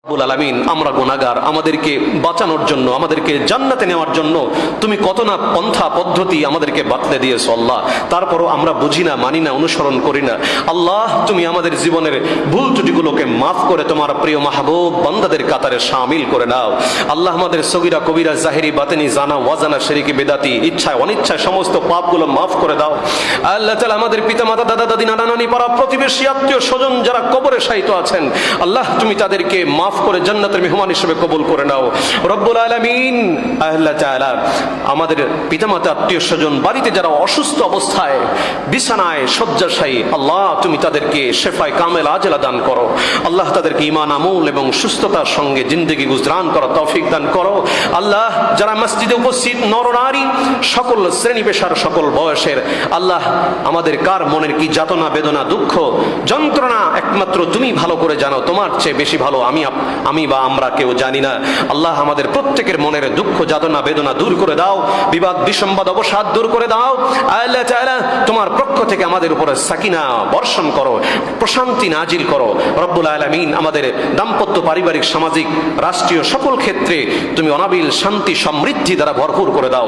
রব্বুল আলামিন, আমরা গুনাহগার, আমাদেরকে বাঁচানোর জন্য, আমাদেরকে জান্নাতে নেওয়ার জন্য তুমি কত না পন্থা পদ্ধতি আমাদেরকে বাতলে দিয়েছো আল্লাহ। তারপরও আমরা বুঝি না, মানি না, অনুসরণ করি না। আল্লাহ, তুমি আমাদের জীবনের ভুল ত্রুটিগুলোকে মাফ করে তোমার প্রিয় মাহবুব বান্দাদের কাতারে শামিল করে নাও আল্লাহ। আমাদের সগীরা কবিরা জাহিরি বাতেনি জানা ওয়াজানা শিরকি বেদাতি ইচ্ছায় অনিচ্ছায় সমস্ত পাপগুলো মাফ করে দাও আল্লাহ তাআলা। আমাদের পিতামাতা, দাদা দাদি, নানা নানি, পাড়া প্রতিবেশী, আত্মীয় স্বজন যারা কবরে শায়িত আছেন আল্লাহ, তুমি তাদেরকে মাফ করে জান্নাতের মেহমান হিসেবে কবুল করে নাও রব্বুল আলামিন। আল্লাহ তাআলা, আমাদের পিতামাতা, আত্মীয় স্বজন, বাড়িতে যারা অসুস্থ অবস্থায় বিছানায় শয্যাশায়ী আল্লাহ, তুমি তাদেরকে শেফায়ে কামেল আজেলা দান করো আল্লাহ। তাদেরকে ঈমান, আমল এবং সুস্থতার সঙ্গে জিন্দেগি গুজরান করার তৌফিক দান করো আল্লাহ। যারা মসজিদে উপস্থিত নরনারী, সকল শ্রেণী পেশার, সকল বয়সের আল্লাহ, আমাদের কার মনের কি যাতনা, বেদনা, দুঃখ, যন্ত্রণা একমাত্র তুমি ভালো করে জানো। তোমার চেয়ে বেশি ভালো আমি বা আমরা কেউ জানি না আল্লাহ। আমাদের প্রত্যেকের মনের দুঃখ, যাতনা, বেদনা দূর করে দাও, বিবাদ বিসম্বাদ অবসাদ দূর করে দাও আল্লাহ তাআলা। তোমার পক্ষ থেকে আমাদের উপরে সাকিনা বর্ষণ করো, প্রশান্তি নাজিল করো রব্বুল আলামিন। আমাদের দাম্পত্য, পারিবারিক, সামাজিক, রাষ্ট্রীয় সকল ক্ষেত্রে তুমি অনাবিল শান্তি সমৃদ্ধি দ্বারা ভরপুর করে দাও।